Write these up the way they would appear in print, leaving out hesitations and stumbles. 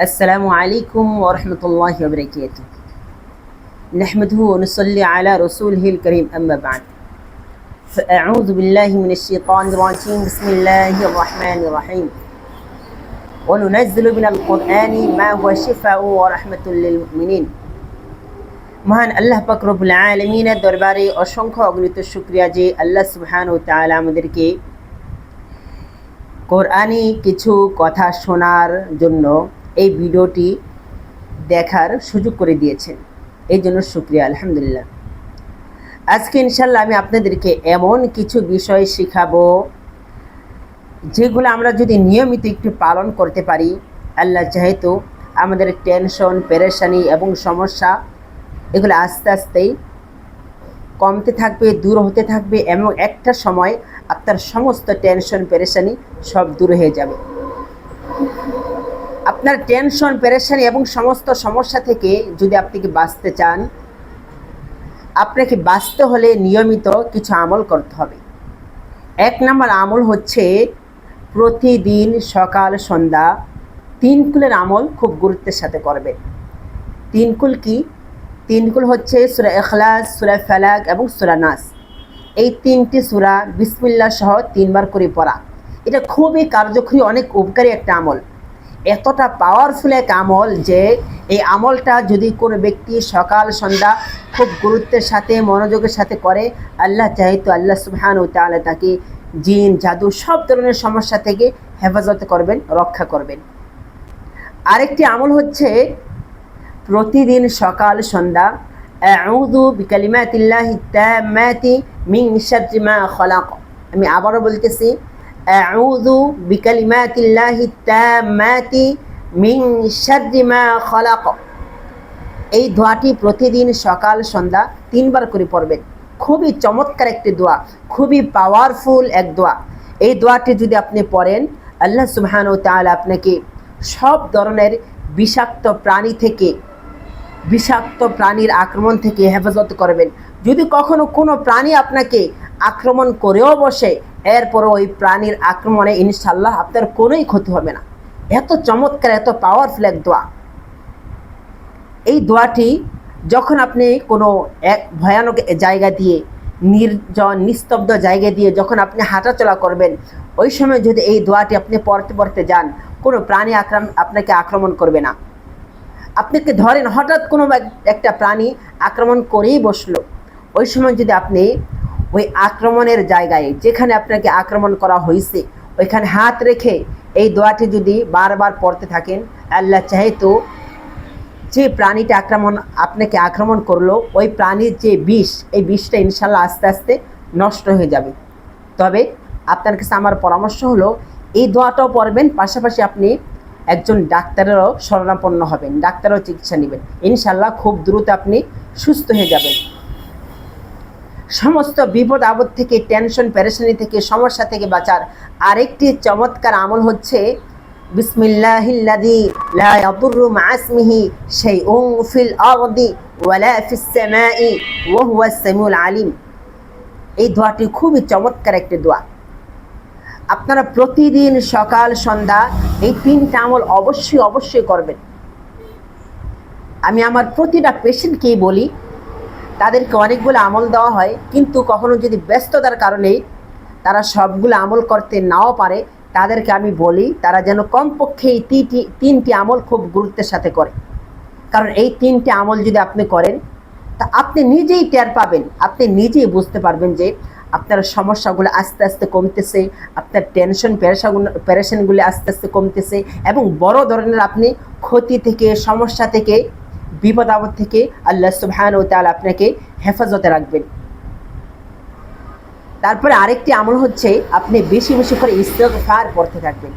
السلام عليكم ورحمة الله وبركاته. نحمده ونصلي على رسوله الكريم أما بعد. فأعوذ بالله من الشيطان الرجيم. بسم الله الرحمن الرحيم. وننزل من القرآن ما هو شفاء ورحمة للمؤمنين. মহান আল্লাহ পাক রব্বুল আলামিনের দরবারে অসংখ্য অগণিত শুকরিয়া যে আল্লাহ সুবহানাহু ওয়া তাআলা আমাদেরকে কোরআনি কিছু কথা শোনার জন্য এই ভিডিওটি দেখার সুযোগ করে দিয়েছেন, এই জন্য শুকরিয়া আলহামদুলিল্লাহ। আজকে ইনশাল্লাহ আমি আপনাদেরকে এমন কিছু বিষয় শেখাবো যেগুলো আমরা যদি নিয়মিত একটু পালন করতে পারি, আল্লাহ চাহে তো আমাদের টেনশন, পেরেশানি এবং সমস্যা এগুলো আস্তে আস্তেই কমতে থাকবে, দূর হতে থাকবে এবং একটা সময় আপনার সমস্ত টেনশন, পেরেশানি সব দূর হয়ে যাবে। আপনার টেনশন, পেরেশানি এবং সমস্ত সমস্যা থেকে যদি আপনি কি বাঁচতে চান, আপনাকে বাঁচতে হলে নিয়মিত কিছু আমল করতে হবে। এক নম্বর আমল হচ্ছে প্রতিদিন সকাল সন্ধ্যা 3 কুলের আমল খুব গুরুত্বের সাথে করবেন। 3 কুল কি? 3 কুল হচ্ছে সূরা ইখলাস, সূরা ফালাক এবং সূরা নাস। এই 3টি সূরা বিসমিল্লাহ সহ 3 বার করে পড়া, এটা খুবই কার্যকরী, অনেক উপকারী একটা আমল। এতটা পাওয়ারফুল এক আমল যে এই আমলটা যদি কোনো ব্যক্তি সকাল সন্ধ্যা খুব গুরুত্বের সাথে, মনোযোগের সাথে করে, আল্লাহ চাহে তো আল্লাহ সুবহানাহু ওয়া তাআলা তাকে জিন, জাদু সব ধরনের সমস্যা থেকে হেফাজত করবেন, রক্ষা করবেন। আরেকটি আমল হচ্ছে প্রতিদিন সকাল সন্ধ্যা আউযু বিকালিমাতিল্লাহি তাম্মাতি মিন শাররি মা খালাক। আমি আবারও বলতেছি, আউযু বিকালিমাতিল্লাহি তাম্মাতি মিন শাররি মা খালাক। এই দোয়াটি প্রতিদিন সকাল সন্ধ্যা 3 বার করে পড়বেন। খুবই চমৎকার একটি দোয়া, খুবই পাওয়ারফুল এক দোয়া। এই দোয়াটি যদি আপনি পড়েন, আল্লাহ সুবহানাহু ওয়া তাআলা আপনাকে সব ধরনের বিষাক্ত প্রাণী থেকে, বিষাক্ত প্রাণীর আক্রমণ থেকে হেফাজত করবেন। যদি কখনো কোনো প্রাণী আপনাকে আক্রমণ করেও বসে, এরপরও ওই প্রাণীর আক্রমণে ইনশাআল্লাহ আপনার কোনোই ক্ষতি হবে না। এত চমৎকার, এত পাওয়ারফুল এক দোয়া। এই দোয়াটি যখন আপনি কোনো এক ভয়ানক জায়গা দিয়ে, নির্জন নিস্তব্ধ জায়গা দিয়ে যখন আপনি হাঁটাচলা করবেন, ওই সময় যদি এই দোয়াটি আপনি পড়তে পড়তে যান, কোনো প্রাণী আপনাকে আক্রমণ করবে না। আপনাকে ধরেন হঠাৎ কোনো একটা প্রাণী আক্রমণ করেই বসলো, ওই সময় যদি আপনি ওই আক্রমণের জায়গায়, যেখানে আপনাকে আক্রমণ করা হয়েছে, ওইখানে হাত রেখে এই দোয়াটি যদি বারবার পড়তে থাকেন, আল্লাহ চাহে তো যে প্রাণীটা আপনাকে আক্রমণ করলো, ওই প্রাণীর যে বিষ, এই বিষটা ইনশাল্লাহ আস্তে আস্তে নষ্ট হয়ে যাবে। তবে আপনার কাছে আমার পরামর্শ হলো, এই দোয়াটাও পড়বেন, পাশাপাশি আপনি একজন ডাক্তারেরও শরণাপন্ন হবেন, ডাক্তারও চিকিৎসা নেবেন। ইনশাল্লাহ খুব দ্রুত আপনি সুস্থ হয়ে যাবেন। সমস্ত বিপদ আপদ থেকে, টেনশন, পেরেশানি থেকে, সমস্যা থেকে বাঁচার আরেকটি চমৎকার আমল হচ্ছে বিসমিল্লাহিল্লাযী লা ইয়াদুররু মা ইসমিহি শাইউন ফিল আরদি ওয়ালা ফিস সামাই ওয়া হুয়াস সামিউল আলিম। এই দোয়াটি খুবই চমৎকার একটি দোয়া। আপনারা প্রতিদিন সকাল সন্ধ্যা এই 3টা আমল অবশ্যই করবেন। আমি আমার প্রতিটা পেশেন্টকেই বলি, তাদেরকে অনেকগুলো আমল দেওয়া হয়, কিন্তু কখনো যদি ব্যস্ততার কারণে তারা সবগুলো আমল করতে নাও পারে, তাদেরকে আমি বলি তারা যেন কমপক্ষে এই 3টি আমল খুব গুরুত্বের সাথে করে। কারণ এই 3টি আমল যদি আপনি করেন, তা আপনি নিজেই টের পাবেন, আপনি নিজেই বুঝতে পারবেন যে আপনার সমস্যাগুলো আস্তে আস্তে কমতেছে, আপনার টেনশন, পেরেশানগুলো আস্তে আস্তে কমতেছে এবং বড় ধরনের আপনি ক্ষতি থেকে, সমস্যা থেকে, বিপদ আপদ থেকে আল্লাহ সুবহানাহু ওয়া তাআলা আপনাকে হেফাজতে রাখবেন। তারপরে আরেকটি আমল হচ্ছে আপনি বেশি বেশি করে ইস্তিগফার পড়তে থাকবেন,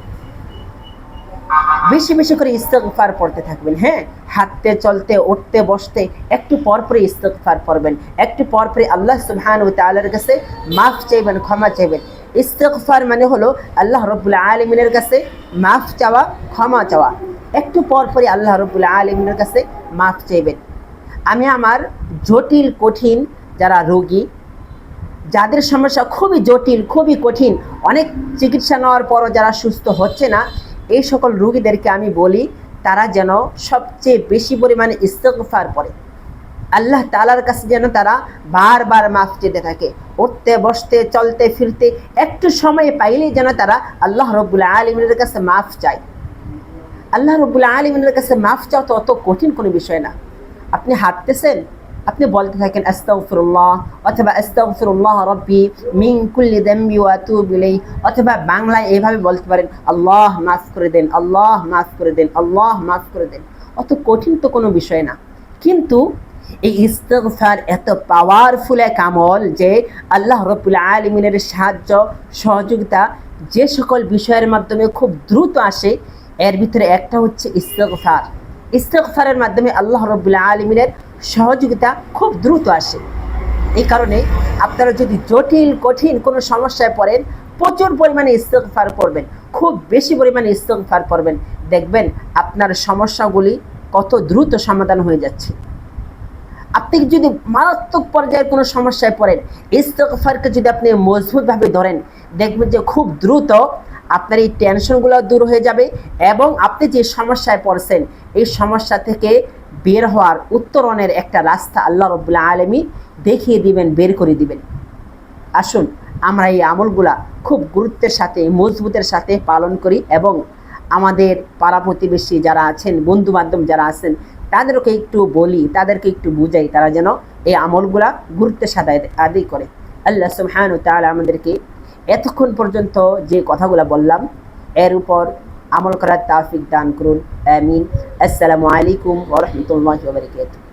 বেশি বেশি করে ইস্তিগফার পড়তে থাকবেন। হ্যাঁ, হাঁটতে, চলতে, উঠতে, বসতে একটু পর পরে ইস্তিগফার পড়বেন, একটু পর পরে আল্লাহ সুবহানাহু ওয়া তাআলার কাছে মাফ চাইবেন, ক্ষমা চাইবেন। ইস্তিগফার মানে হলো আল্লাহ রাব্বুল আলামিনের কাছে মাফ চাওয়া, ক্ষমা চাওয়া। একটু পর পরে আল্লাহ রাব্বুল আলামিনের কাছে মাফ চাইবেন। আমি আমার জটিল, কঠিন যারা রোগী, যাদের সমস্যা খুবই জটিল, খুবই কঠিন, অনেক চিকিৎসা নেওয়ার পরও যারা সুস্থ হচ্ছে না, এই সকল রোগীদেরকে আমি বলি তারা যেন সবচেয়ে বেশি পরিমাণে ইস্তিগফার পড়ে, আল্লাহ তাআলার কাছে যেন তারা বারবার মাফ চেতে থাকে, উঠতে বসতে চলতে ফিরতে একটু সময় পাইলেই যেন তারা আল্লাহ রাব্বুল আলামিনের কাছে মাফ চায়। আল্লাহ রাব্বুল আলামিনের কাছে মাফ চাওয়া তো অত কঠিন কোনো বিষয় না। আপনি হাঁটতেছেন, আপনি বলতে থাকেন আস্তাগফিরুল্লাহ অথবা আস্তাগফিরুল্লাহ রাব্বি মিন কুল্লি যামবি ওয়া আতুবু ইলাইহি, অথবা বাংলায় এইভাবে বলতে পারেন আল্লাহ মাফ করে দেন, আল্লাহ মাফ করে দেন, আল্লাহ মাফ করে দেন। অত কঠিন তো কোনো বিষয় না। কিন্তু এই ইস্তিগফার এত পাওয়ারফুল এক আমল যে আল্লাহ রাব্বুল আলামিনের সাহায্য সহযোগিতা যে সকল বিষয়ের মাধ্যমে খুব দ্রুত আসে, এর ভিতরে একটা হচ্ছে ইস্তিগফার। ইস্তিগফারের মাধ্যমে আল্লাহ রাব্বুল আলামিনের সহযোগিতা খুব দ্রুত আসে। এই কারণে আপনারা যদি জটিল কঠিন কোনো সমস্যায় পড়েন, প্রচুর পরিমাণে ইস্তিগফার করবেন, খুব বেশি পরিমাণে ইস্তিগফার করবেন, দেখবেন আপনার সমস্যাগুলি কত দ্রুত সমাধান হয়ে যাচ্ছে। আপনি যদি মারাত্মক পর্যায়ের কোনো সমস্যায় পড়েন, ইস্তিগফারকে যদি আপনি মজবুতভাবে ধরেন, দেখবেন যে খুব দ্রুত আপনার এই টেনশনগুলো দূর হয়ে যাবে এবং আপনি যে সমস্যায় পড়ছেন এই সমস্যা থেকে বের হওয়ার উত্তরণের একটা রাস্তা আল্লাহ রাব্বুল আলামিন দেখিয়ে দিবেন, বের করে দিবেন। আসুন আমরা এই আমলগুলা খুব গুরুত্বের সাথে মজবুতের সাথে পালন করি এবং আমাদের পাড়া প্রতিবেশী যারা আছেন, বন্ধু বান্ধব যারা আছেন, তাদেরকে একটু বলি, তাদেরকে একটু বুঝাই, তারা যেন এই আমলগুলা গুরুত্বের সাথে আদায় করে। আল্লাহ সুবহানাহু ওয়া তাআলা আমাদেরকে এতক্ষণ পর্যন্ত যে কথাগুলো বললাম এর উপর আমল করার তৌফিক দান করুন, আমিন। আসসালামু আলাইকুম ওয়া রাহমাতুল্লাহি ওয়া বারাকাতুহু।